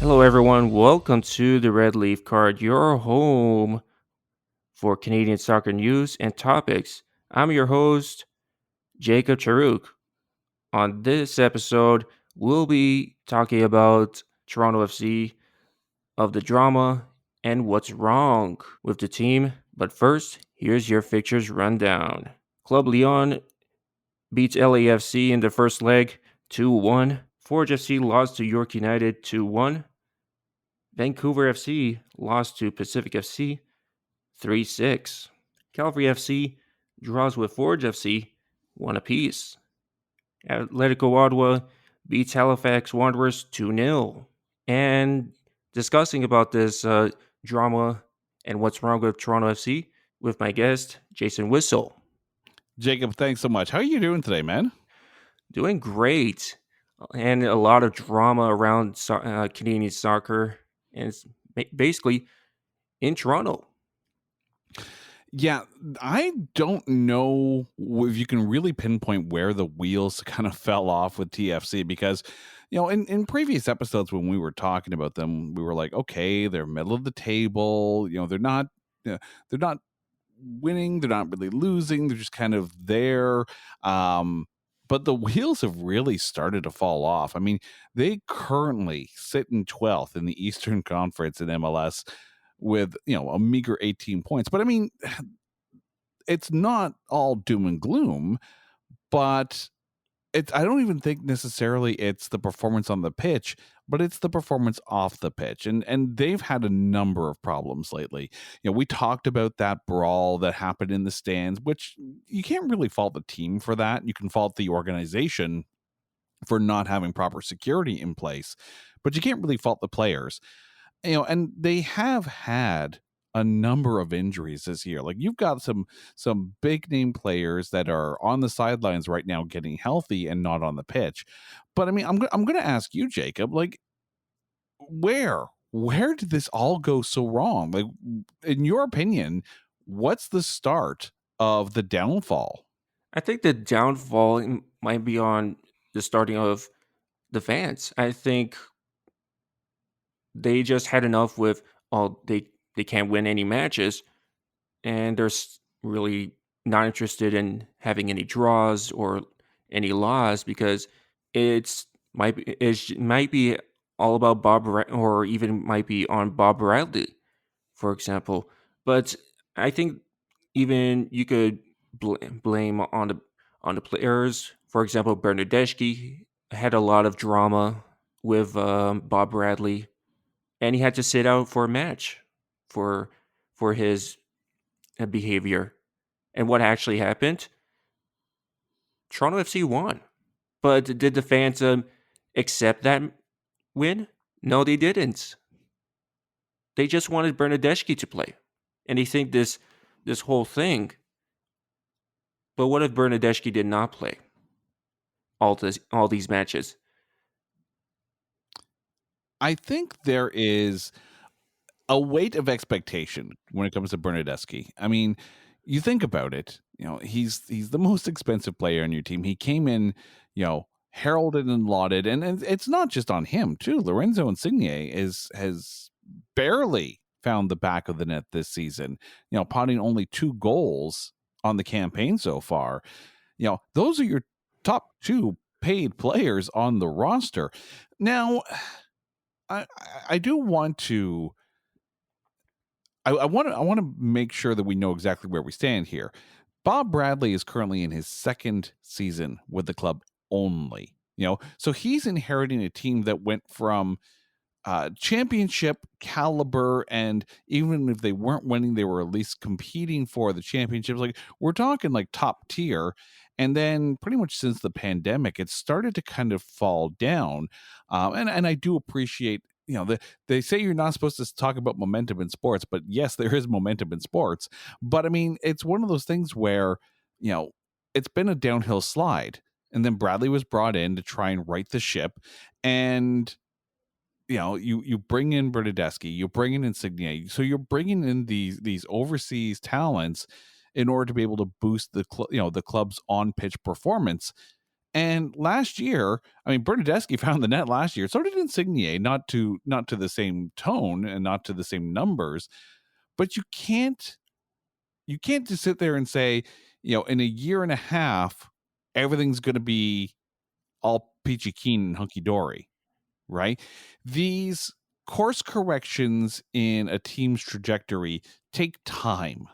Hello, everyone. Welcome to the Red Leaf Card, your home for Canadian soccer news and topics. I'm your host, Jacob Charuk. On this episode, we'll be talking about Toronto FC, of the drama, and what's wrong with the team. But first, here's your fixtures rundown. Club Leon beats LAFC in the first leg 2-1. Forge FC lost to York United 2-1. Vancouver FC lost to Pacific FC 3-6. Calgary FC draws with Forge FC 1 apiece. Atletico Ottawa beats Halifax Wanderers 2-0. And discussing about this drama and what's wrong with Toronto FC with my guest, Jason Whissell. Jacob, thanks so much. How are you doing today, man? Doing great. And a lot of drama around Canadian soccer. And it's basically in Toronto. Yeah, I don't know if you can really pinpoint where the wheels kind of fell off with TFC because, in previous episodes when we were talking about them, we were like, okay, they're middle of the table. They're not winning. They're not really losing. They're just kind of there. But the wheels have really started to fall off. I mean, they currently sit in 12th in the Eastern Conference in MLS with a meager 18 points. But I mean, it's not all doom and gloom, but I don't even think necessarily it's the performance on the pitch, but it's the performance off the pitch. And they've had a number of problems lately. We talked about that brawl that happened in the stands, which you can't really fault the team for that. You can fault the organization for not having proper security in place, but you can't really fault the players. And they have had a number of injuries this year. Like you've got some big name players that are on the sidelines right now getting healthy and not on the pitch. But I mean, I'm going to ask you, Jacob, like where did this all go so wrong? Like in your opinion, what's the start of the downfall? I think the downfall might be on the starting of the fans. I think they just had enough with they can't win any matches, and they're really not interested in having any draws or any loss because it might be all about or even might be on Bob Bradley, for example. But I think even you could blame on the players. For example, Bernadeschi had a lot of drama with Bob Bradley, and he had to sit out for a match for his behavior. And what actually happened? Toronto FC won, but did the fans accept that win? No, they didn't. They just wanted Bernadeschi to play, and they think this whole thing. But what if Bernadeschi did not play all these matches? I think there is a weight of expectation when it comes to Bernadeschi. I mean, you think about it, he's the most expensive player on your team. He came in, heralded and lauded, and it's not just on him too. Lorenzo Insigne has barely found the back of the net this season, potting only 2 goals on the campaign so far. Those are your top 2 paid players on the roster. Now, I do want to I want to make sure that we know exactly where we stand here. Bob Bradley is currently in his 2nd season with the club only. So he's inheriting a team that went from championship caliber, and even if they weren't winning, they were at least competing for the championships. Like we're talking like top tier. And then pretty much since the pandemic, it started to kind of fall down. And I do appreciate, they say you're not supposed to talk about momentum in sports, but yes, there is momentum in sports. But I mean, it's one of those things where, it's been a downhill slide. And then Bradley was brought in to try and right the ship. And you bring in Bernadeschi, you bring in Insigne, so you're bringing in these overseas talents in order to be able to boost the club's on pitch performance. And last year, I mean, Bernadeschi found the net last year. So did Insigne, not to the same tone and not to the same numbers. But you can't just sit there and say, in a year and a half, everything's going to be all peachy keen and hunky dory, right? These course corrections in a team's trajectory take time.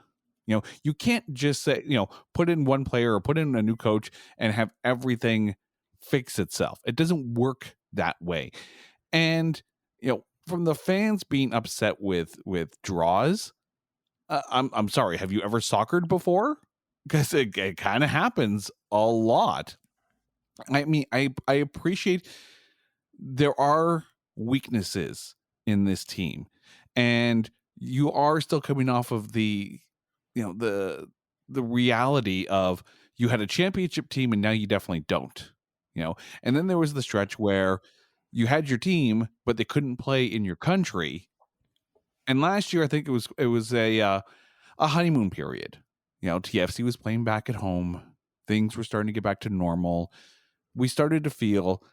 You can't just say, put in one player or put in a new coach and have everything fix itself. It doesn't work that way. And, from the fans being upset with draws, I'm sorry, have you ever soccered before? Because it kind of happens a lot. I mean, I appreciate there are weaknesses in this team, and you are still coming off of the reality of you had a championship team and now you definitely don't. And then there was the stretch where you had your team but they couldn't play in your country. And last year I think it was a honeymoon period. TFC was playing back at home, things were starting to get back to normal. We started to feel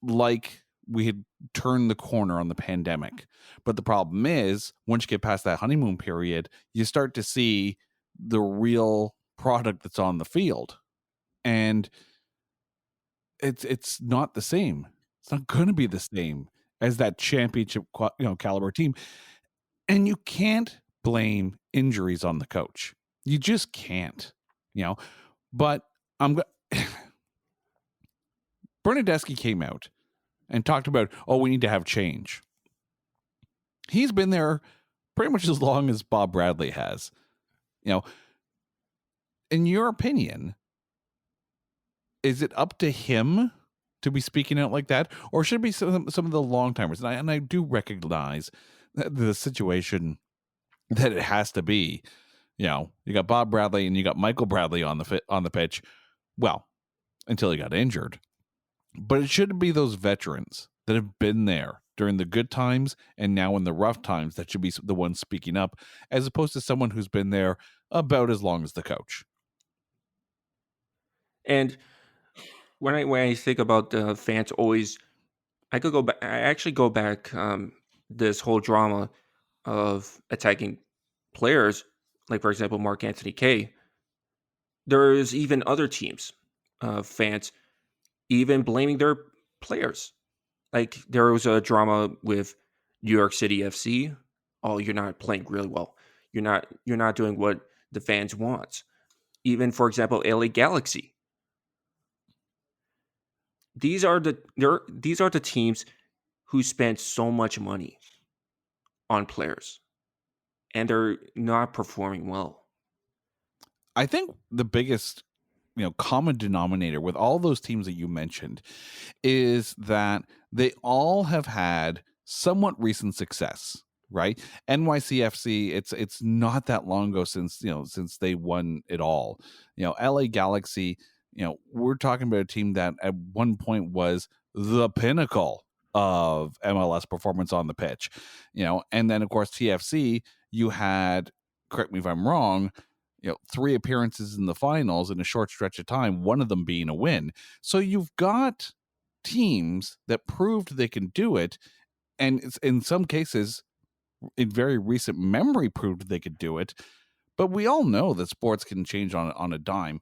like we had turned the corner on the pandemic. But the problem is, once you get past that honeymoon period, you start to see the real product that's on the field. And it's not the same. It's not going to be the same as that championship caliber team. And you can't blame injuries on the coach. You just can't. But Bernadeschi came out and talked about, we need to have change. He's been there pretty much as long as Bob Bradley has. In your opinion, is it up to him to be speaking out like that? Or should it be some of the long-timers? And I do recognize the situation that it has to be. You got Bob Bradley and you got Michael Bradley on the pitch. Well, until he got injured. But it should be those veterans that have been there during the good times and now in the rough times that should be the ones speaking up, as opposed to someone who's been there about as long as the coach. And when I think about the fans, always I could go back. I actually go back this whole drama of attacking players, like for example, Mark Anthony Kay. There's even other teams, fans, even blaming their players. Like there was a drama with New York City FC. Oh, you're not playing really well. You're not doing what the fans want. Even for example, LA Galaxy. These are the teams who spent so much money on players and they're not performing well. I think the biggest common denominator with all those teams that you mentioned is that they all have had somewhat recent success, right? NYCFC, it's not that long ago since they won it all. LA Galaxy, we're talking about a team that at one point was the pinnacle of MLS performance on the pitch. And then of course TFC, you had, correct me if I'm wrong, 3 appearances in the finals in a short stretch of time, one of them being a win. So you've got teams that proved they can do it, and it's, in some cases, in very recent memory, proved they could do it. But we all know that sports can change on a dime.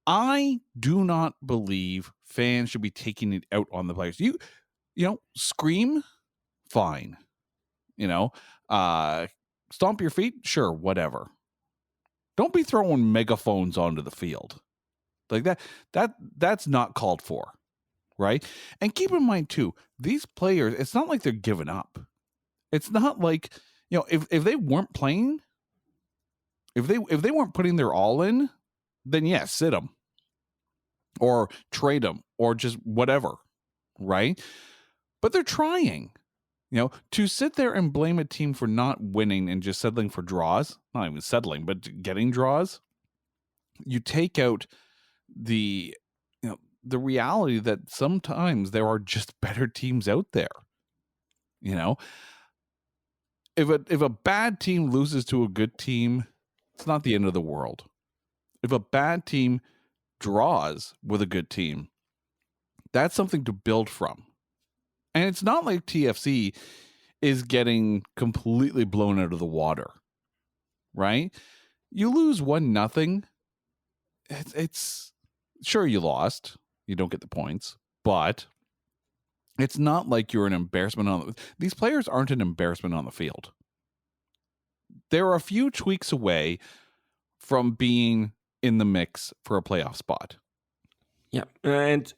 I do not believe fans should be taking it out on the players. You scream, fine. Stomp your feet, sure, whatever. Don't be throwing megaphones onto the field like that. That's not called for, right? And keep in mind too, these players, it's not like they're giving up. It's not like, if they weren't playing, if they weren't putting their all in, then yes, sit them or trade them or just whatever, right? But they're trying. To sit there and blame a team for not winning and just settling for draws, not even settling, but getting draws, you take out the reality that sometimes there are just better teams out there. If a bad team loses to a good team, it's not the end of the world. If a bad team draws with a good team, That's something to build from. And it's not like TFC is getting completely blown out of the water, right? You lose 1-0. It's sure you lost. You don't get the points, but it's not like you're an embarrassment on these players aren't an embarrassment on the field. They're a few tweaks away from being in the mix for a playoff spot. Yeah, and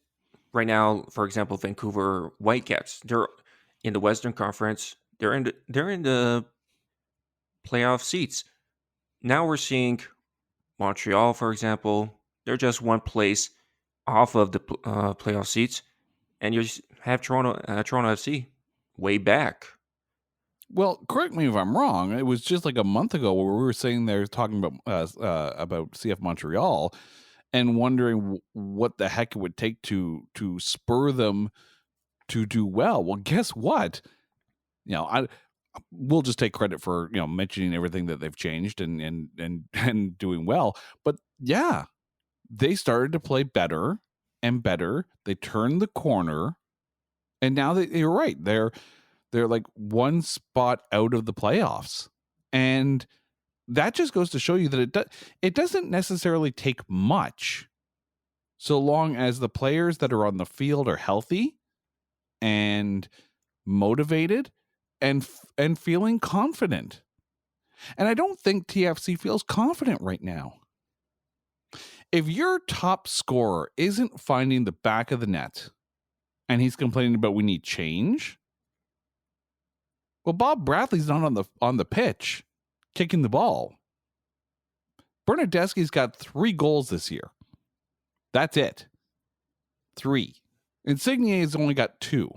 right now, for example, Vancouver Whitecaps, they're in the Western Conference. They're in the playoff seats. Now we're seeing Montreal, for example. They're just one place off of the playoff seats, and you have Toronto FC way back. Well, correct me if I'm wrong. It was just like a month ago where we were saying they're talking about CF Montreal and wondering what the heck it would take to spur them to do well. Well, guess what? We'll just take credit for mentioning everything that they've changed and doing well. But yeah, they started to play better and better. They turned the corner, and now you're right. They're like one spot out of the playoffs, and that just goes to show you that it doesn't necessarily take much, so long as the players that are on the field are healthy and motivated and feeling confident. And I don't think TFC feels confident right now. If your top scorer isn't finding the back of the net and he's complaining about we need change, well, Bob Bradley's not on the pitch kicking the ball. Bernadeschi's got 3 goals this year. That's it. 3. Insigne's only got 2.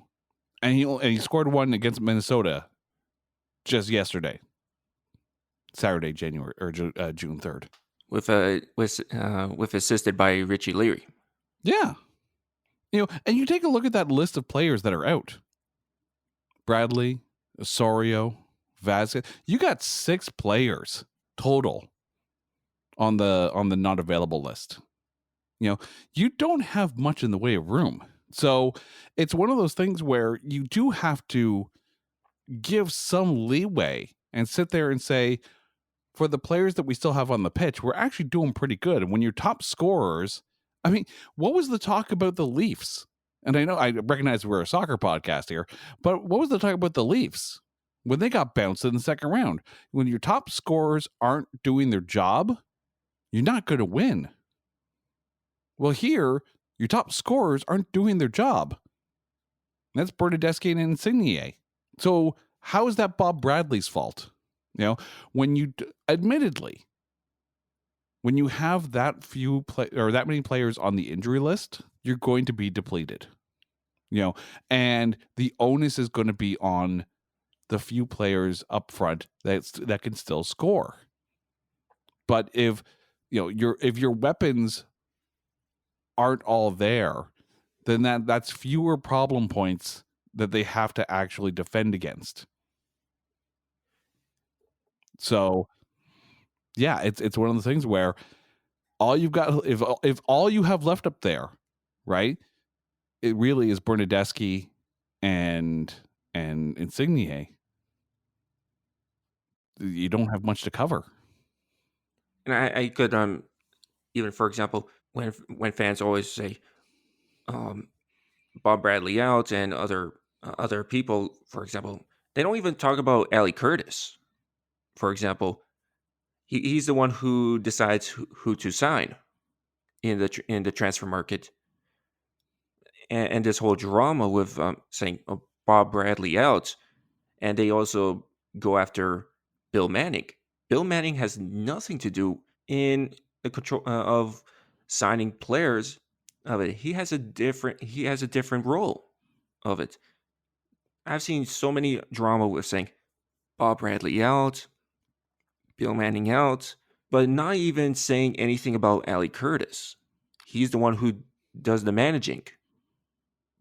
And he scored 1 against Minnesota just yesterday. Saturday, June 3rd. With assisted by Richie Leary. Yeah. And you take a look at that list of players that are out. Bradley, Osorio, Vazquez. You got 6 players total on the not available list. You don't have much in the way of room. So it's one of those things where you do have to give some leeway and sit there and say, for the players that we still have on the pitch, we're actually doing pretty good. And when your top scorers, I mean, what was the talk about the Leafs? And I know I recognize we're a soccer podcast here, but what was the talk about the Leafs when they got bounced in the second round? When your top scorers aren't doing their job, you're not going to win. Well, here, your top scorers aren't doing their job. That's Bernadeschi and Insigne. So how is that Bob Bradley's fault? When you admittedly, when you have that that many players on the injury list, you're going to be depleted. And the onus is going to be on the few players up front that can still score. But if your weapons aren't all there, then that's fewer problem points that they have to actually defend against. So yeah, it's one of the things where all you've got, if all you have left up there, right, it really is Bernadeschi and Insigne. You don't have much to cover. And I could even, for example, when fans always say Bob Bradley out and other people, for example, they don't even talk about Ali Curtis. For example, he's the one who decides who to sign in the transfer market, and this whole drama with saying Bob Bradley out, and they also go after Bill Manning. Bill Manning has nothing to do in the control of signing players of it. He has a different role of it. I've seen so many drama with saying Bob Bradley out, Bill Manning out, but not even saying anything about Ali Curtis. He's the one who does the managing.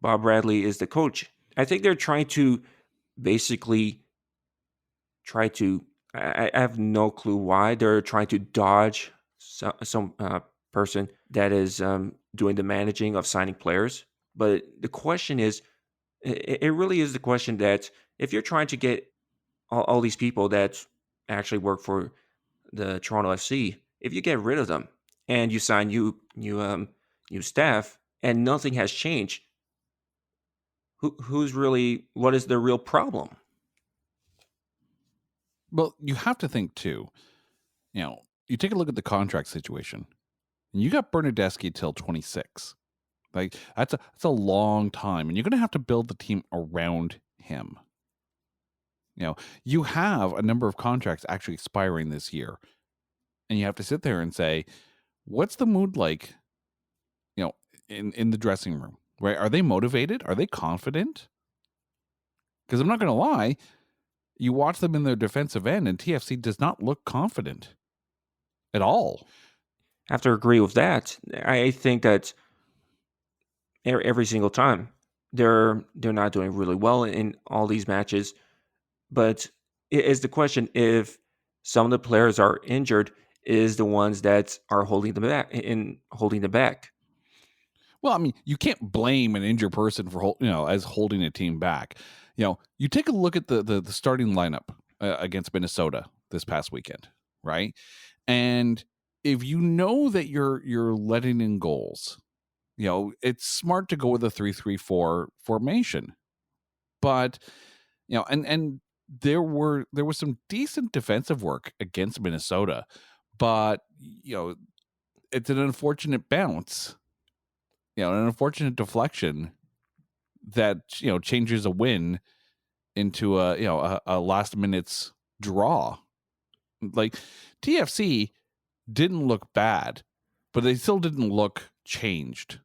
Bob Bradley is the coach. I think they're trying to basically try to. I have no clue why they're trying to dodge some person that is doing the managing of signing players. But the question is, it really is the question that if you're trying to get all these people that actually work for the Toronto FC, if you get rid of them and you sign new staff and nothing has changed, who's really what is the real problem? Well, you have to think too. You take a look at the contract situation, and you got Bernadeschi till 26. Like that's a long time, and you're going to have to build the team around him. You have a number of contracts actually expiring this year, and you have to sit there and say, what's the mood like? In the dressing room, right? Are they motivated? Are they confident? Because I'm not going to lie, you watch them in their defensive end, and TFC does not look confident at all. I have to agree with that. I think that every single time they're not doing really well in all these matches. But it is the question if some of the players are injured is the ones that are holding them back. Well, I mean, you can't blame an injured person for as holding a team back. You take a look at the starting lineup against Minnesota this past weekend, right? And if you know that you're letting in goals, it's smart to go with a 3-3-4 formation. But and there was some decent defensive work against Minnesota, but it's an unfortunate bounce, an unfortunate deflection that changes a win into a last minute's draw. Like TFC didn't look bad, but they still didn't look changed.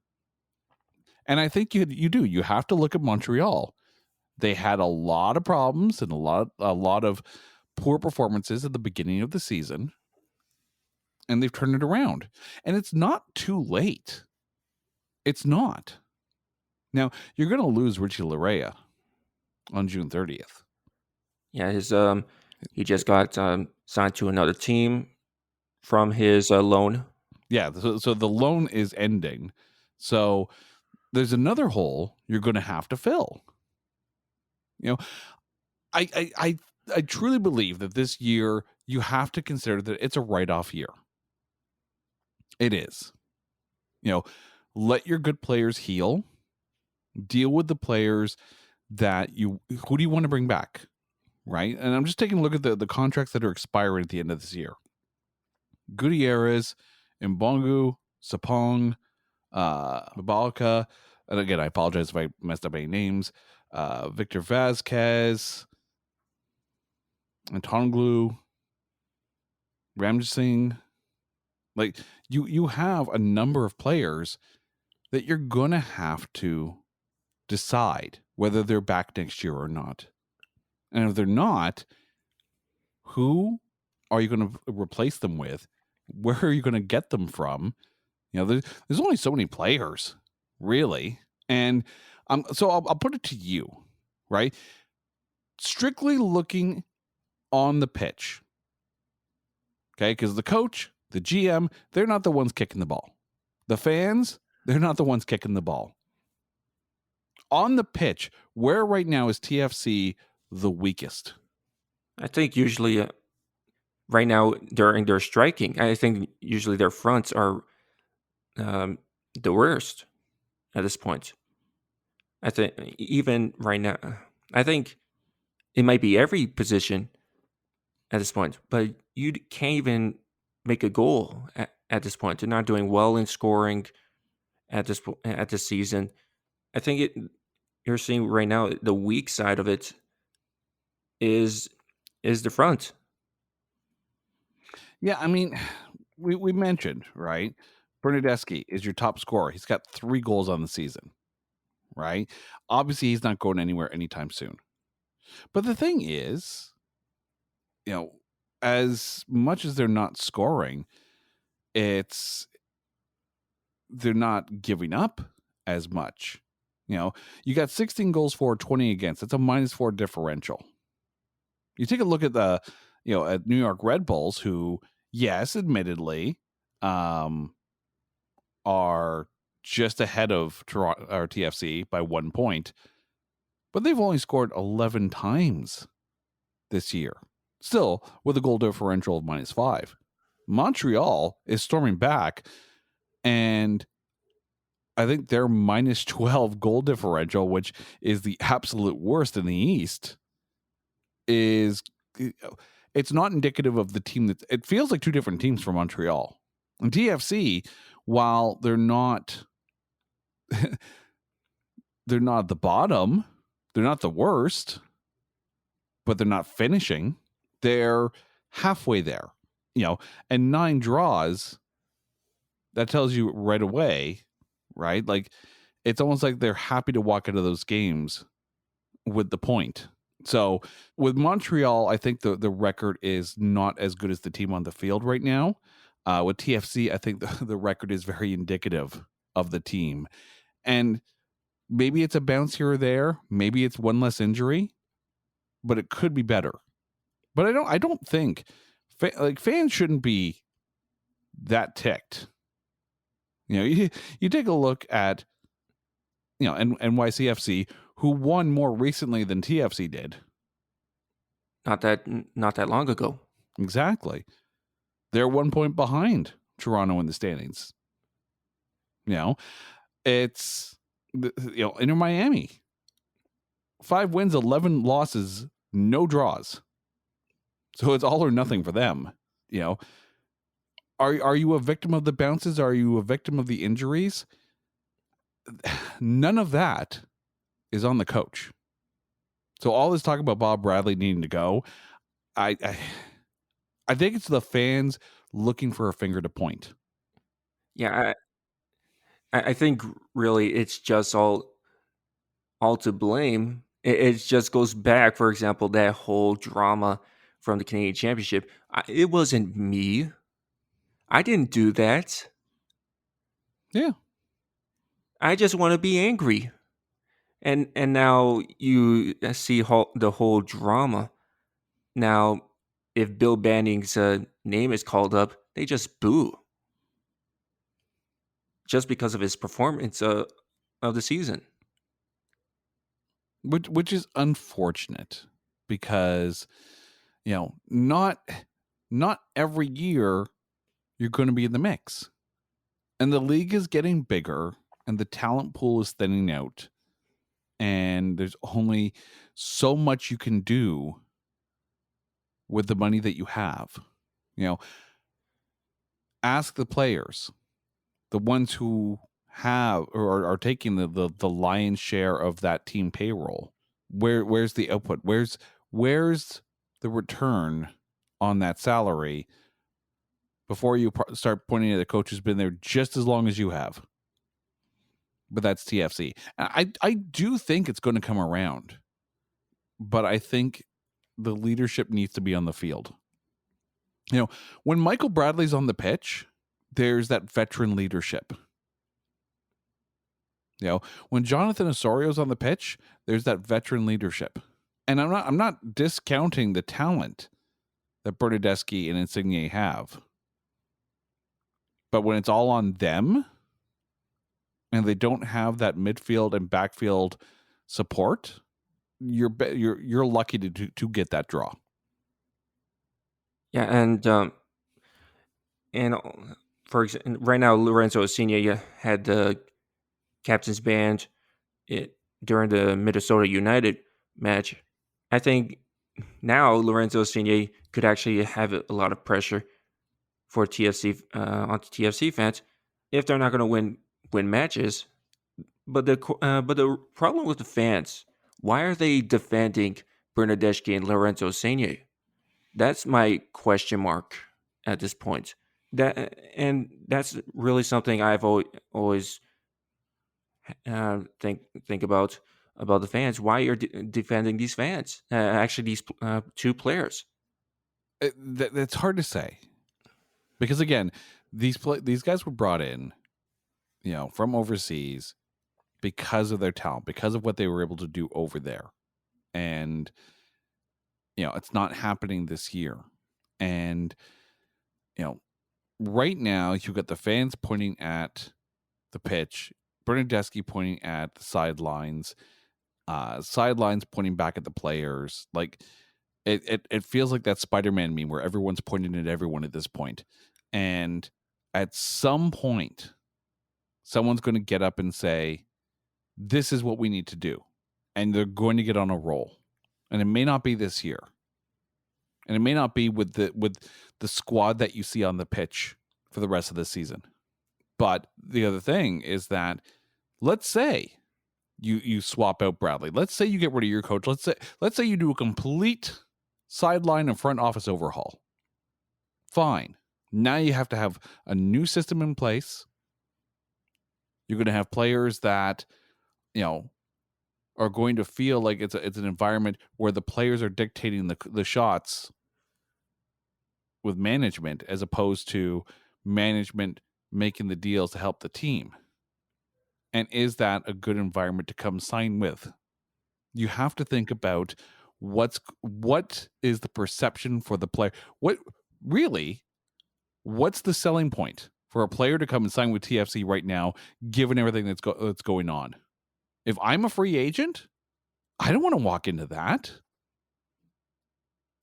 And I think you have to look at Montreal. They had a lot of problems and a lot of poor performances at the beginning of the season, and they've turned it around. And it's not too late. It's not. Now, you're going to lose Richie Larea on June 30th. Yeah, he just got signed to another team from his loan. Yeah, so the loan is ending. So there's another hole you're going to have to fill. I truly believe that this year you have to consider that it's a write-off year. It is. Let your good players heal. Deal with the players who do you want to bring back? Right? And I'm just taking a look at the contracts that are expiring at the end of this year. Gutierrez, Mbongu, Sapong, Mabalka, and again, I apologize if I messed up any names. Victor Vasquez, Antonglu, Ramsing. Like you have a number of players that you're gonna have to decide whether they're back next year or not. And if they're not, who are you going to replace them with? Where are you going to get them from? There's only so many players, really. And so I'll put it to you, right? Strictly looking on the pitch, okay? Because the coach, the GM, they're not the ones kicking the ball. The fans, they're not the ones kicking the ball. On the pitch, where right now is TFC the weakest? I think usually right now during their striking, I think usually their fronts are the worst at this point. I think even right now, I think it might be every position at this point, but you can't even make a goal at this point. They're not doing well in scoring at this season. I think you're seeing right now the weak side of it is the front. Yeah, I mean, we mentioned, right? Bernadeschi is your top scorer. He's got 3 goals on the season, right? Obviously, he's not going anywhere anytime soon. But the thing is, as much as they're not scoring, they're not giving up as much. You got 16 goals for, 20 against. That's a -4 differential. You take a look at at New York Red Bulls, who, yes, admittedly, are just ahead of Toronto or TFC by 1 point, but they've only scored 11 times this year, still with a goal differential of -5. Montreal is storming back, and I think their -12 goal differential, which is the absolute worst in the East, is it's not indicative of the team that it feels like two different teams for Montreal. And TFC, while they're not they're not at the bottom, they're not the worst, but they're not finishing. They're halfway there, and 9 draws, that tells you right away, right? Like, it's almost like they're happy to walk out of those games with the point. So with Montreal, I think the record is not as good as the team on the field right now. With TFC, I think the record is very indicative of the team. And maybe it's a bounce here or there. Maybe it's one less injury, but it could be better. But I don't think fans shouldn't be that ticked. You take a look at NYCFC, who won more recently than TFC did. Not that long ago. Exactly. They're 1 point behind Toronto in the standings. It's Inter Miami, 5 wins, 11 losses, no draws. So it's all or nothing for them. Are you a victim of the bounces? Are you a victim of the injuries? None of that is on the coach. So all this talk about Bob Bradley needing to go, I think it's the fans looking for a finger to point. Yeah, I think really it's just all to blame. It just goes back, for example, that whole drama from the Canadian Championship. It wasn't me. I didn't do that. Yeah. I just want to be angry. And now you see the whole drama. Now, if Bill Banning's name is called up, they just boo. Just because of his performance of the season. Which is unfortunate because, not every year you're going to be in the mix. And the league is getting bigger and the talent pool is thinning out. And there's only so much you can do with the money that you have. Ask the players, the ones who have or are taking the lion's share of that team payroll. Where's the output? Where's the return on that salary before you start pointing at the coach who's been there just as long as you have? But that's TFC. I do think it's going to come around, but I think the leadership needs to be on the field. When Michael Bradley's on the pitch, there's that veteran leadership. When Jonathan Osorio's on the pitch, there's that veteran leadership. And I'm not discounting the talent that Bernardeschi and Insigne have. But when it's all on them and they don't have that midfield and backfield support, you're lucky to get that draw. Yeah, and for example, right now Lorenzo Insigne had the captain's band during the Minnesota United match. I think now Lorenzo Insigne could actually have a lot of pressure for TFC onto TFC fans if they're not going to win matches. But the problem with the fans, why are they defending Bernardeschi and Lorenzo Insigne? That's my question mark at this point. That's really something I've always think about the fans. Why you're defending these fans? Actually, these 2 players. That's hard to say because again, these guys were brought in, from overseas because of their talent, because of what they were able to do over there, and it's not happening this year, and right now you've got the fans pointing at the pitch Bernadeschi pointing at the sidelines, sidelines pointing back at the players. Like it feels like that Spider-Man meme where everyone's pointing at everyone at this point. And at some point, someone's going to get up and say, this is what we need to do. And they're going to get on a roll. And it may not be this year. And it may not be with the squad that you see on the pitch for the rest of the season. But the other thing is that, let's say you swap out Bradley. Let's say you get rid of your coach. Let's say you do a complete sideline and front office overhaul. Fine. Now you have to have a new system in place. You're going to have players that, are going to feel like it's an environment where the players are dictating the shots with management, as opposed to management making the deals to help the team. And is that a good environment to come sign with? You have to think about what is the perception for the player. What's the selling point for a player to come and sign with TFC right now, given everything that's going on? If I'm a free agent, I don't want to walk into that.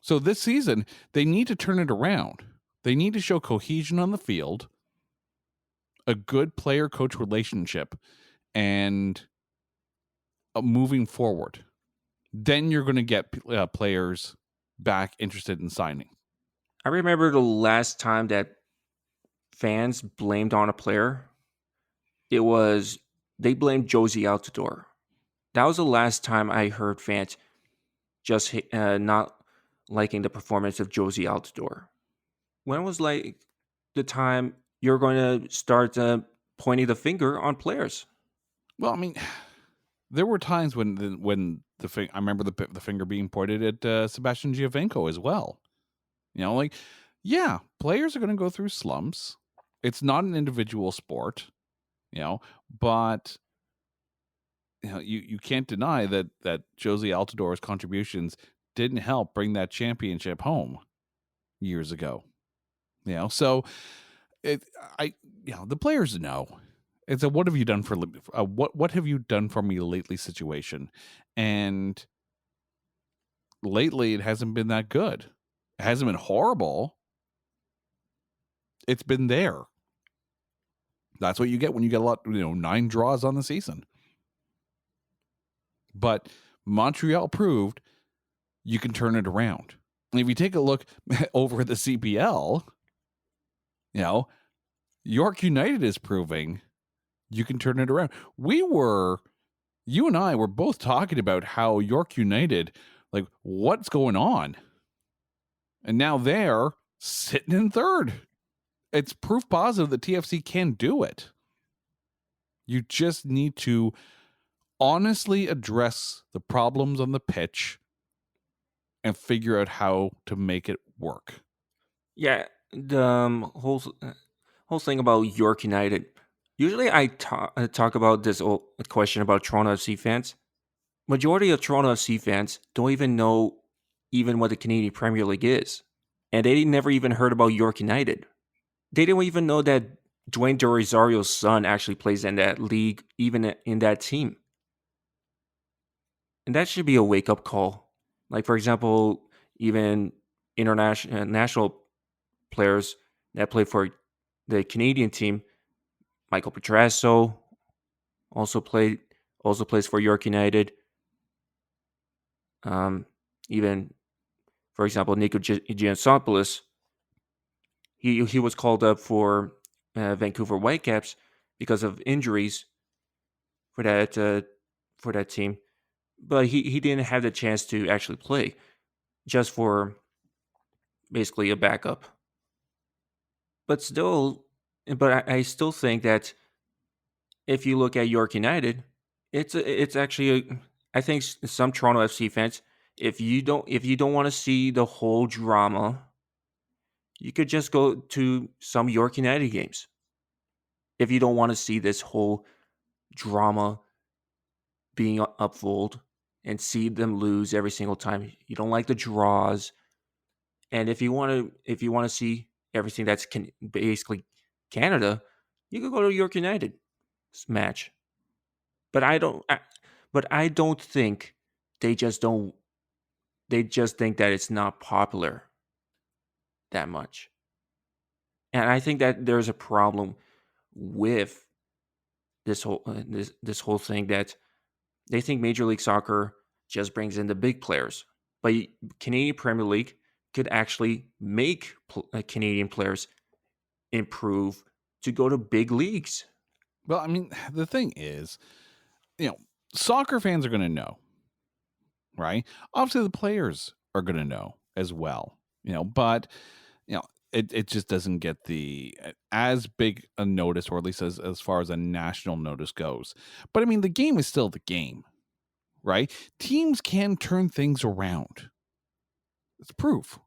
So this season, they need to turn it around. They need to show cohesion on the field, a good player-coach relationship, and moving forward. Then you're going to get players back interested in signing. I remember the last time that fans blamed on a player. They blamed Josie Altidore. That was the last time I heard fans just not liking the performance of Josie Altidore. When was like the time you're going to start pointing the finger on players? Well, I mean, there were times when I remember the finger being pointed at Sebastian Giovinco as well. Players are going to go through slumps. It's not an individual sport, but you can't deny that Josie Altidore's contributions didn't help bring that championship home years ago. So the players know. It's a what have you done for what have you done for me lately situation, and lately it hasn't been that good. It hasn't been horrible. It's been there. That's what you get when you get a lot, 9 draws on the season. But Montreal proved you can turn it around. And if you take a look over at the CPL, York United is proving you can turn it around. You and I were both talking about how York United, like, what's going on? And now they're sitting in third. It's proof positive that TFC can do it. You just need to honestly address the problems on the pitch and figure out how to make it work. Yeah, the whole thing about York United. Usually, I talk about this question about Toronto FC fans. Majority of Toronto FC fans don't even know even what the Canadian Premier League is, and they never even heard about York United. They don't even know that Dwayne De Rosario's son actually plays in that league, even in that team. And that should be a wake up call. Like, for example, even international national players that play for the Canadian team, Michael Petrasso also plays for York United. Even, for example, Nico Giansopoulos, he was called up for Vancouver Whitecaps because of injuries for that team, but he didn't have the chance to actually play, just for basically a backup. But still, I still think that if you look at York United, it's actually I think some Toronto FC fans, if you don't want to see the whole drama, you could just go to some York United games. If you don't want to see this whole drama being upfold and see them lose every single time, you don't like the draws, and if you want to see everything that's basically Canada, you could go to York United match. But I don't think they just don't. They just think that it's not popular that much, and I think that there's a problem with this whole thing that they think Major League Soccer just brings in the big players, but Canadian Premier League could actually make Canadian players improve to go to big leagues. Well, I mean, the thing is, soccer fans are going to know, right? Obviously, the players are going to know as well, but you know, it just doesn't get the as big a notice, or at least as far as a national notice goes. But I mean, the game is still the game, right? Teams can turn things around. It's proof.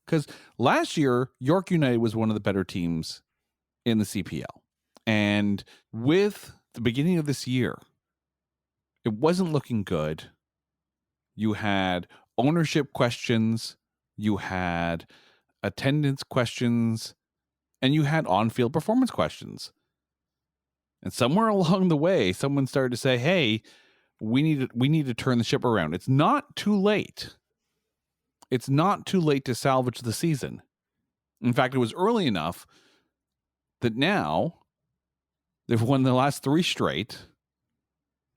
Because last year, York United was one of the better teams in the CPL. And with the beginning of this year, it wasn't looking good. You had ownership questions, you had attendance questions, and you had on-field performance questions. And somewhere along the way, someone started to say, "Hey, we need to turn the ship around. It's not too late. It's not too late to salvage the season." In fact, it was early enough that now they've won the last 3 straight.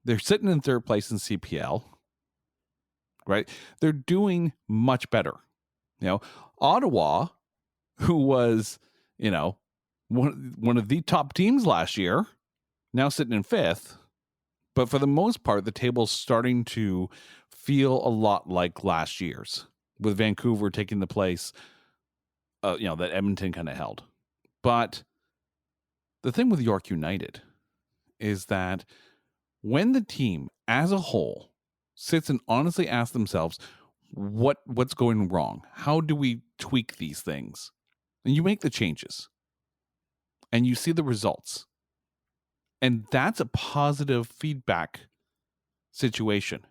They're sitting in third place in CPL, right? They're doing much better. Ottawa, who was, one of the top teams last year, now sitting in 5th. But for the most part, the table's starting to feel a lot like last year's, with Vancouver taking the place, that Edmonton kind of held. But the thing with York United is that when the team as a whole sits and honestly asks themselves, what's going wrong? How do we tweak these things? And you make the changes and you see the results. And that's a positive feedback situation.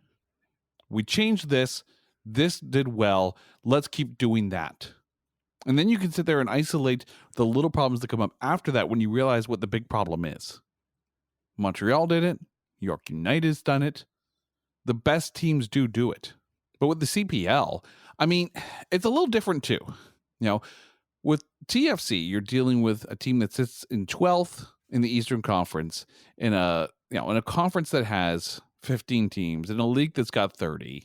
We changed this. This did well. Let's keep doing that. And then you can sit there and isolate the little problems that come up after that when you realize what the big problem is. Montreal did it. York United's done it. The best teams do it. But with the CPL, I mean, it's a little different too. With TFC, you're dealing with a team that sits in 12th in the Eastern Conference in a conference that has 15 teams in a league that's got 30.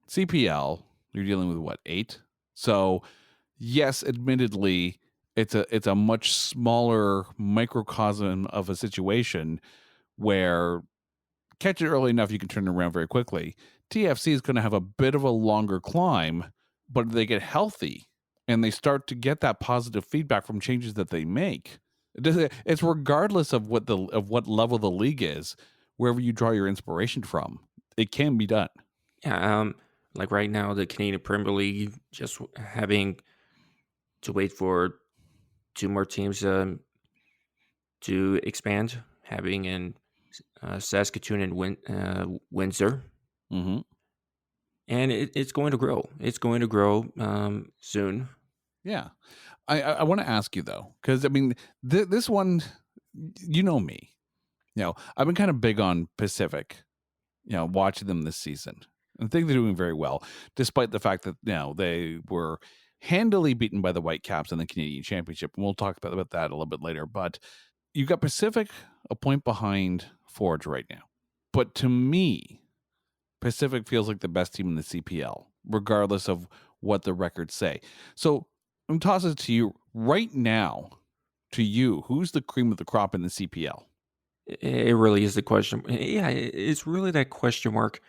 CPL, you're dealing with 8? So, yes, admittedly, it's a much smaller microcosm of a situation where catch it early enough, you can turn it around very quickly. TFC is going to have a bit of a longer climb, but if they get healthy and they start to get that positive feedback from changes that they make, it's regardless of what level the league is, wherever you draw your inspiration from, it can be done. Yeah, like right now, the Canadian Premier League just having to wait for 2 more teams to expand, having in Saskatoon and Windsor. Mm-hmm. And it's going to grow. It's going to grow soon. Yeah. I want to ask you, though, because, I mean, this one, you know me. I've been kind of big on Pacific, watching them this season. And I think they're doing very well, despite the fact that, they were handily beaten by the Whitecaps in the Canadian Championship. And we'll talk about that a little bit later. But you've got Pacific a point behind Forge right now. But to me, Pacific feels like the best team in the CPL, regardless of what the records say. So I'm tossing it to you right now. To you, who's the cream of the crop in the CPL? It really is the question. Yeah, it's really that question mark.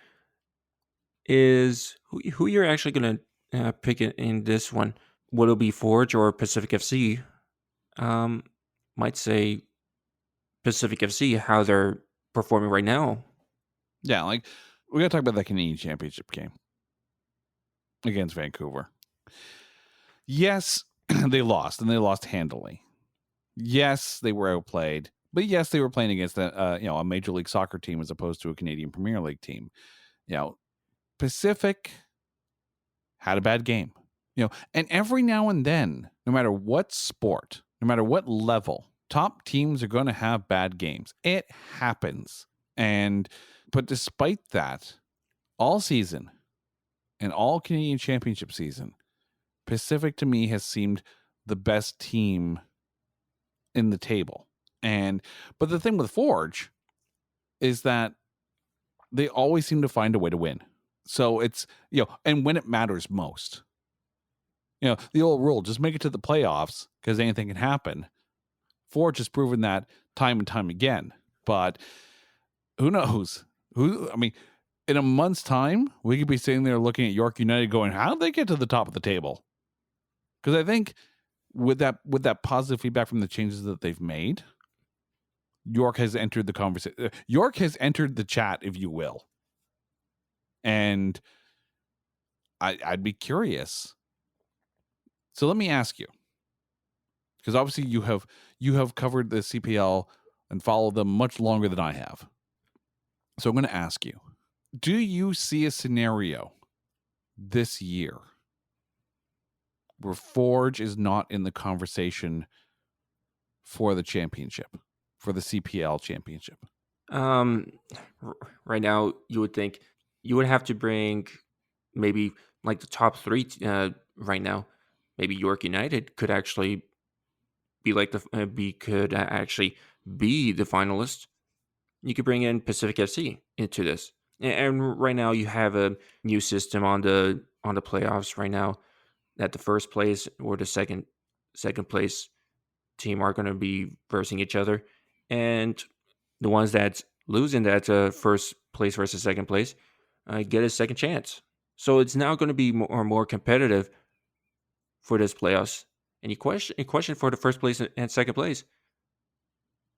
Is who you're actually going to pick in this one? Would it be Forge or Pacific FC? Might say Pacific FC, how they're performing right now. Yeah, like we got to talk about that Canadian Championship game against Vancouver. Yes, they lost, and they lost handily. Yes, they were outplayed, but yes, they were playing against a Major League Soccer team as opposed to a Canadian Premier League team. Pacific had a bad game. And every now and then, no matter what sport, no matter what level, top teams are going to have bad games. It happens. But despite that, all season and all Canadian Championship season, Pacific to me has seemed the best team in the table. But the thing with Forge is that they always seem to find a way to win. So it's, and when it matters most, the old rule, just make it to the playoffs because anything can happen. Forge has proven that time and time again. But who knows? In a month's time, we could be sitting there looking at York United going, how did they get to the top of the table? Because I think with that positive feedback from the changes that they've made, York has entered the conversation. York has entered the chat, if you will. And I'd be curious. So let me ask you, because obviously you have covered the CPL and followed them much longer than I have. So I'm going to ask you, do you see a scenario this year where Forge is not in the conversation for the championship, for the CPL championship? Right now, you would think you would have to bring maybe like the top three right now. Maybe York United could actually be like could actually be the finalist. You could bring in Pacific FC into this, and right now you have a new system on the playoffs right now that the first place or the second place team are going to be versing each other, and the ones that lose in that first place versus second place get a second chance. So it's now going to be more competitive for this playoffs. And you question for the first place and second place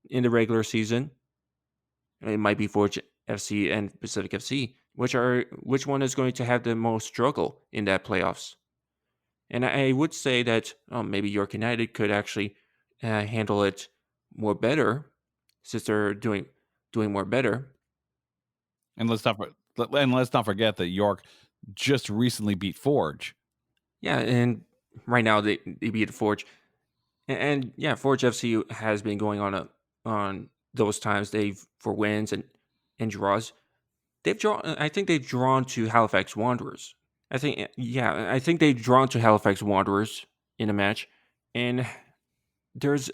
in the regular season. It might be Forge FC and Pacific FC, which one is going to have the most struggle in that playoffs. And I would say that maybe York United could actually handle it more better since they're doing more better. And let's not forget that York just recently beat Forge. Yeah, and right now they beat Forge, and yeah, Forge FC has been going on those times they've for wins and draws. They've drawn. I think they've drawn to Halifax Wanderers. I think they've drawn to Halifax Wanderers in a match, and there's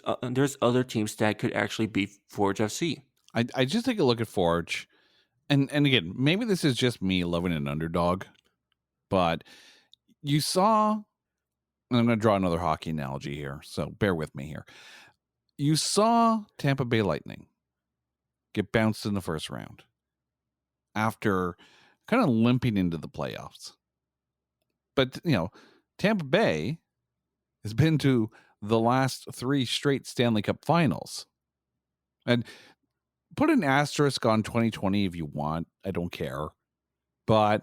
other teams that could actually beat Forge FC. I just take a look at Forge, and again, maybe this is just me loving an underdog, but you saw, and I'm going to draw another hockey analogy here, so bear with me here. You saw Tampa Bay Lightning get bounced in the first round after kind of limping into the playoffs. But, Tampa Bay has been to the last 3 straight Stanley Cup finals. And put an asterisk on 2020 if you want. I don't care. But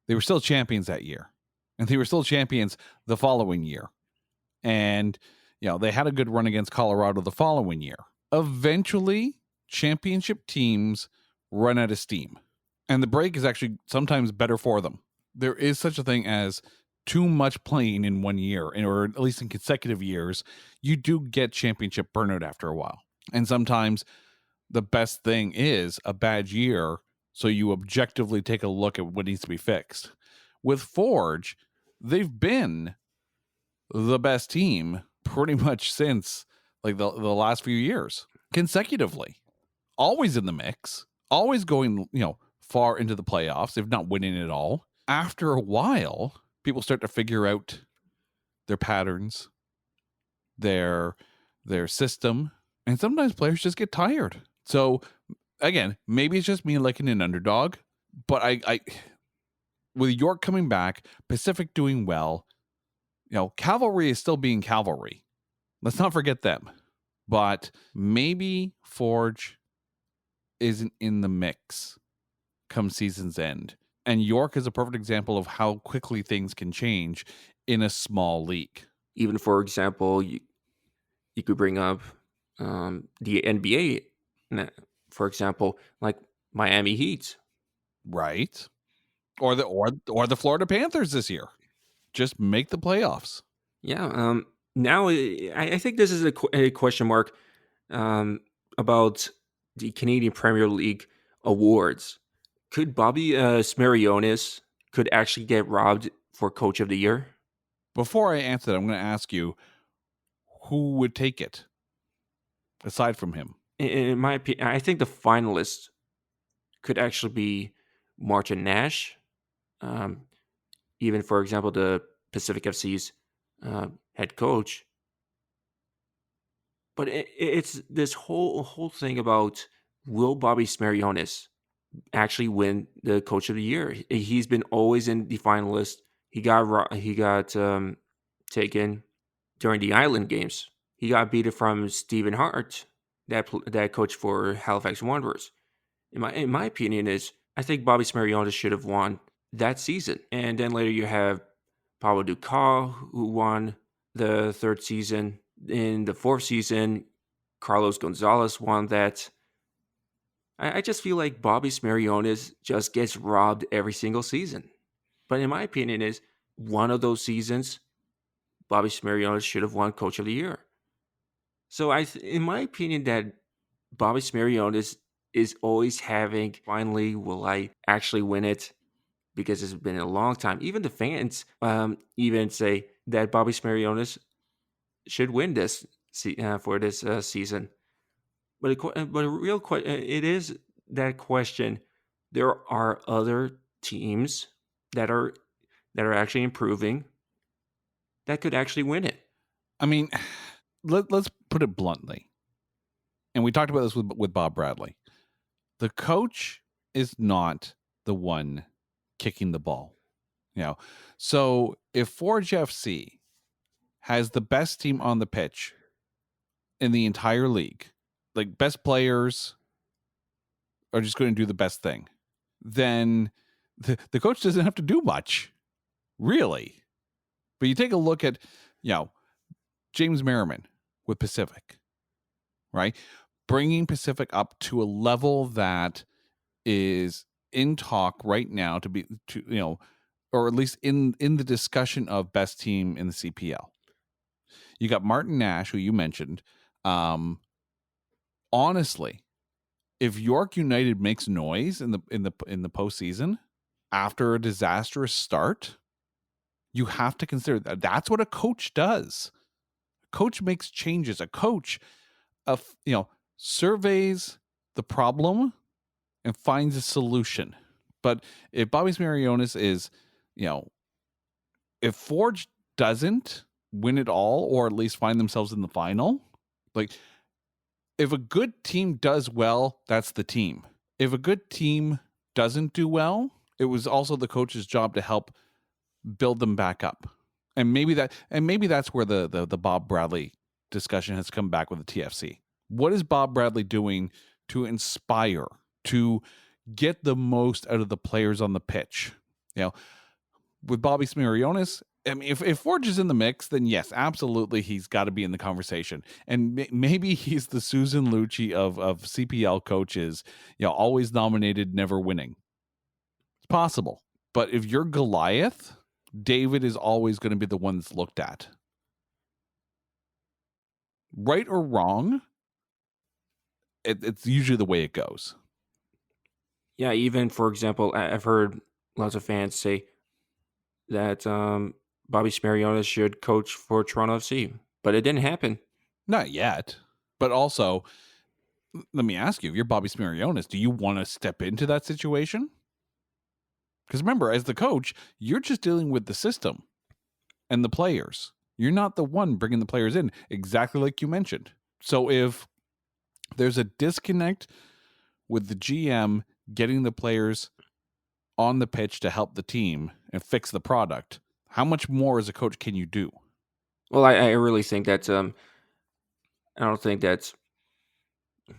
they were still champions that year. And they were still champions the following year. And, they had a good run against Colorado the following year. Eventually, championship teams run out of steam. And the break is actually sometimes better for them. There is such a thing as too much playing in one year, or at least in consecutive years. You do get championship burnout after a while. And sometimes the best thing is a bad year, so you objectively take a look at what needs to be fixed. With Forge, they've been the best team pretty much since like the last few years, consecutively. Always in the mix, always going, far into the playoffs, if not winning it all. After a while, people start to figure out their patterns, their system, and sometimes players just get tired. So again, maybe it's just me liking an underdog, but I with York coming back, Pacific doing well, Cavalry is still being Cavalry. Let's not forget them. But maybe Forge isn't in the mix come season's end. And York is a perfect example of how quickly things can change in a small league. Even for example, you could bring up the NBA, for example, like Miami Heat. Right. Or the Florida Panthers this year. Just make the playoffs. Yeah. Now I think this is a question mark about the Canadian Premier League awards, could Bobby Smyrniotis could actually get robbed for Coach of the Year? Before I answer that, I'm going to ask you, who would take it aside from him? In my opinion, I think the finalists could actually be Martin Nash, um, even for example, the Pacific FC's head coach. But it's this whole thing about, will Bobby Smyrniotis actually win the Coach of the Year? He's been always in the finalist. He got taken during the Island games. He got beaten from Stephen Hart, that coach for Halifax Wanderers. In my opinion, is I think Bobby Smyrniotis should have won that season, and then later you have Pablo Ducal, who won the third season. In the fourth season, Carlos Gonzalez won that. I just feel like Bobby Smyrniotis just gets robbed every single season. But in my opinion, is one of those seasons, Bobby Smyrniotis should have won Coach of the Year. So in my opinion, that Bobby Smyrniotis is always having, finally, will I actually win it? Because it's been a long time. Even the fans even say that Bobby Smyrniotis should win this for this season. But a real question, it is that question. There are other teams that are actually improving that could actually win it. I mean, let's put it bluntly. And we talked about this with Bob Bradley. The coach is not the one kicking the ball. So if Forge FC has the best team on the pitch in the entire league, like best players are just going to do the best thing, then the coach doesn't have to do much, really. But you take a look at, James Merriman with Pacific, right? Bringing Pacific up to a level that is in talk right now or at least in the discussion of best team in the CPL. You got Martin Nash, who you mentioned. Honestly, if York United makes noise in the postseason after a disastrous start, you have to consider that that's what a coach does. A coach makes changes. A coach surveys the problem and finds a solution. But if Bobby Smyrniotis is, if Forge doesn't win it all, or at least find themselves in the final, like, if a good team does well, that's the team. If a good team doesn't do well, it was also the coach's job to help build them back up. And maybe that's where the Bob Bradley discussion has come back with the TFC. What is Bob Bradley doing to inspire, to get the most out of the players on the pitch? With Bobby Smyrniotis, I mean, if Forge is in the mix, then yes, absolutely, he's got to be in the conversation. And maybe he's the Susan Lucci of CPL coaches, always nominated, never winning. It's possible. But if you're Goliath, David is always going to be the one that's looked at. Right or wrong, it's usually the way it goes. Yeah, even for example, I've heard lots of fans say that Bobby Smyrniotis should coach for Toronto FC, but it didn't happen. Not yet. But also, let me ask you, if you're Bobby Smyrniotis, do you want to step into that situation? Because remember, as the coach, you're just dealing with the system and the players. You're not the one bringing the players in, exactly like you mentioned. So if there's a disconnect with the GM getting the players on the pitch to help the team and fix the product, how much more as a coach can you do? Well, I really think that I don't think that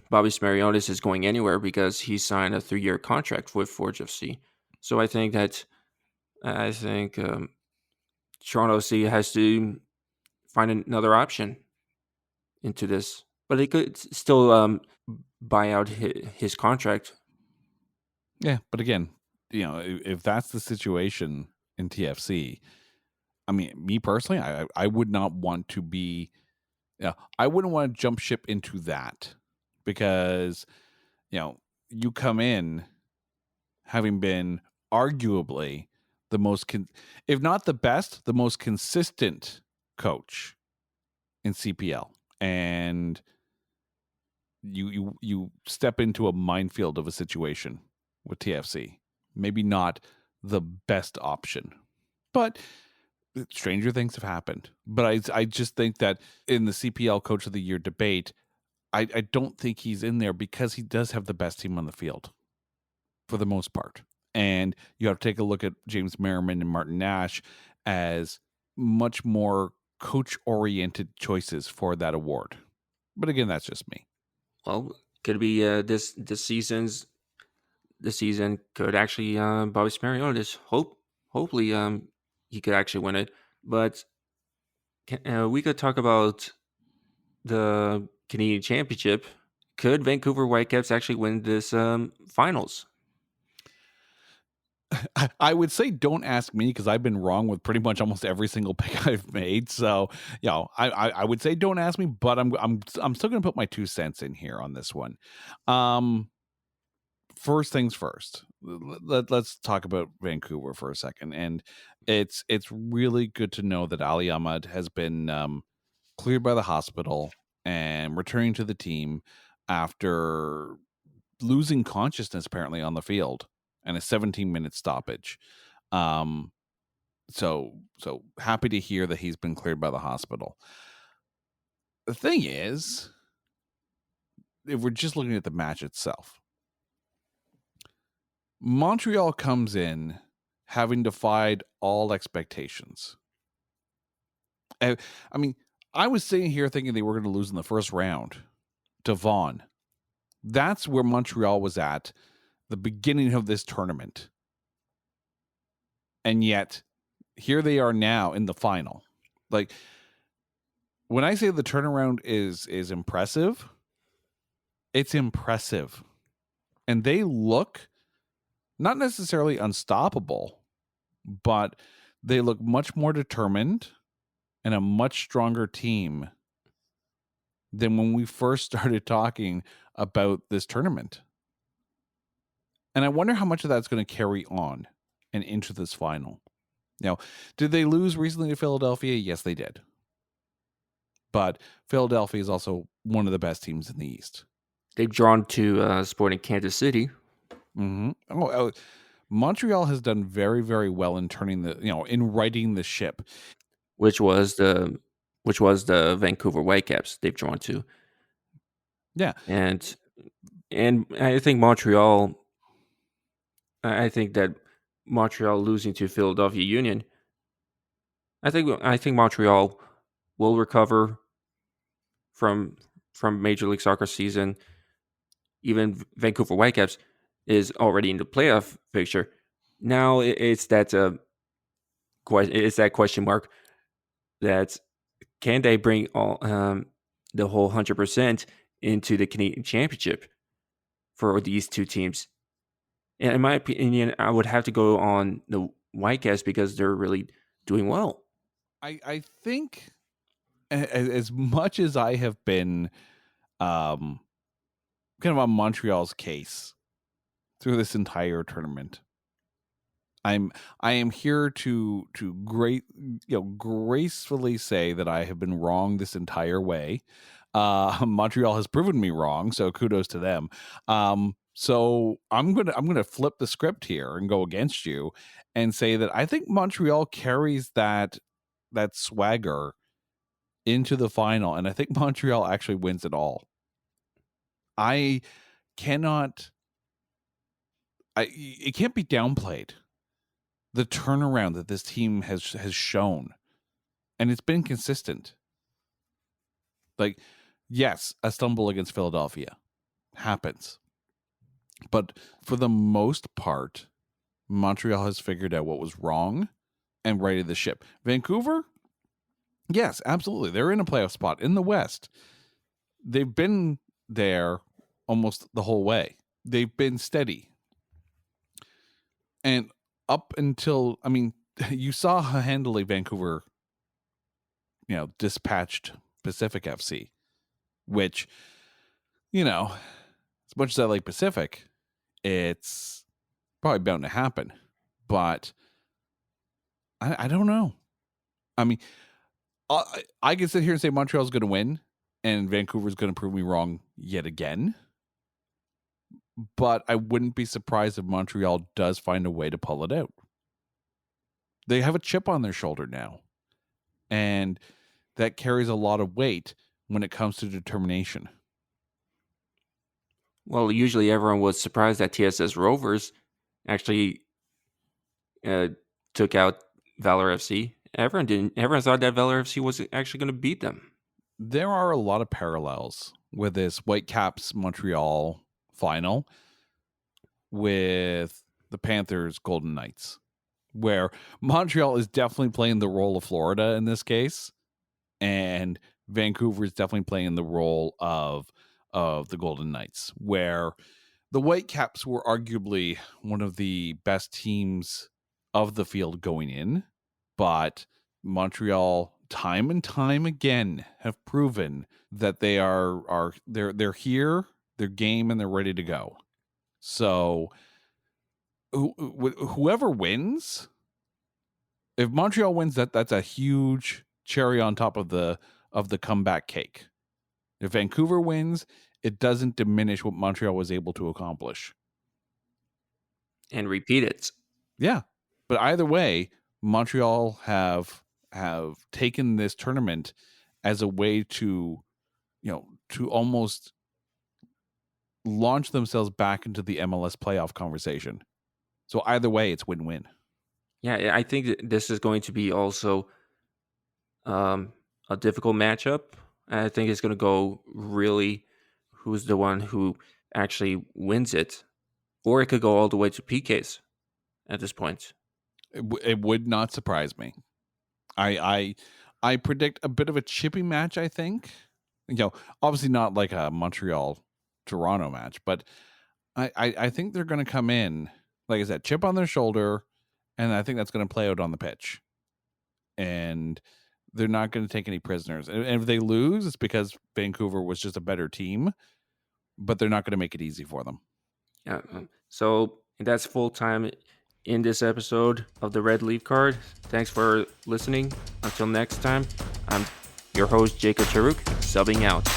Bobby Smyrniotis is going anywhere because he signed a 3-year contract with Forge FC. So I think Toronto FC has to find another option into this, but he could still buy out his contract. Yeah, but again, if that's the situation in TFC, I mean, me personally, I would not want to be, I wouldn't want to jump ship into that because, you come in having been arguably the most, if not the best, the most consistent coach in CPL, and you step into a minefield of a situation with TFC. Maybe not the best option, but stranger things have happened. But I just think that in the CPL Coach of the Year debate, I don't think he's in there because he does have the best team on the field for the most part. And you have to take a look at James Merriman and Martin Nash as much more coach-oriented choices for that award. But again, that's just me. Well, could be this season could actually Bobby Smyrniotis. Hopefully he could actually win it. But we could talk about the Canadian Championship. Could Vancouver Whitecaps actually win this finals? I would say don't ask me because I've been wrong with pretty much almost every single pick I've made. So, I would say don't ask me, but I'm still going to put my 2 cents in here on this one. First things first. Let's talk about Vancouver for a second, and it's really good to know that Ali Ahmad has been cleared by the hospital and returning to the team after losing consciousness apparently on the field and a 17-minute stoppage. So happy to hear that he's been cleared by the hospital. The thing is, if we're just looking at the match itself, Montreal comes in having defied all expectations. I mean, I was sitting here thinking they were going to lose in the first round to Vaughan. That's where Montreal was at the beginning of this tournament. And yet, here they are now in the final. Like, when I say the turnaround is impressive, it's impressive. And they look not necessarily unstoppable, but they look much more determined and a much stronger team than when we first started talking about this tournament. And I wonder how much of that's going to carry on and into this final. Now, did they lose recently to Philadelphia? Yes, they did. But Philadelphia is also one of the best teams in the East. They've drawn to Sporting Kansas City. Mm-hmm. Montreal has done very, very well in turning in righting the ship, which was the Vancouver Whitecaps they've drawn to. Yeah, and I think Montreal. I think that Montreal losing to Philadelphia Union. I think Montreal will recover from Major League Soccer season. Even Vancouver Whitecaps is already in the playoff picture. Now it's that question mark that can they bring all the whole 100% into the Canadian Championship for these two teams. And in my opinion, I would have to go on the Whitecaps because they're really doing well. I think as much as I have been kind of on Montreal's case through this entire tournament, I am here to gracefully say that I have been wrong this entire way. Montreal has proven me wrong, so kudos to them. So I'm gonna flip the script here and go against you and say that I think Montreal carries that swagger into the final, and I think Montreal actually wins it all. It can't be downplayed, the turnaround that this team has shown, and it's been consistent. Like, yes, a stumble against Philadelphia happens, but for the most part, Montreal has figured out what was wrong and righted the ship. Vancouver, yes, absolutely, they're in a playoff spot in the West. They've been there almost the whole way. They've been steady, and up until, I mean, you saw how handily Vancouver, dispatched Pacific FC, which, as much as I like Pacific, it's probably bound to happen. But I don't know. I mean, I can sit here and say Montreal's going to win and Vancouver's going to prove me wrong yet again. But I wouldn't be surprised if Montreal does find a way to pull it out. They have a chip on their shoulder now. And that carries a lot of weight when it comes to determination. Well, usually everyone was surprised that TSS Rovers actually took out Valor FC. Everyone didn't. Everyone thought that Valor FC was actually going to beat them. There are a lot of parallels with this Whitecaps Montreal final with the Panthers Golden Knights, where Montreal is definitely playing the role of Florida in this case, and Vancouver is definitely playing the role of the Golden Knights, where the Whitecaps were arguably one of the best teams of the field going in, but Montreal time and time again have proven that they they're here, they're game, and they're ready to go. So whoever wins, if Montreal wins, that's a huge cherry on top of the comeback cake. If Vancouver wins, it doesn't diminish what Montreal was able to accomplish. And repeat it. Yeah. But either way, Montreal have taken this tournament as a way to, to almost launch themselves back into the MLS playoff conversation. So either way, it's win-win. Yeah, I think this is going to be also a difficult matchup. I think it's going to go really who's the one who actually wins it. Or it could go all the way to PKs at this point. It would not surprise me. I predict a bit of a chippy match, I think. Obviously not like a Montreal-Toronto match, but I think they're going to come in, like I said, chip on their shoulder, and I think that's going to play out on the pitch. And they're not going to take any prisoners. And if they lose, it's because Vancouver was just a better team, but they're not going to make it easy for them. Yeah. So that's full time in this episode of the Red Leaf Card. Thanks for listening. Until next time, I'm your host, Jacob Charuk, subbing out.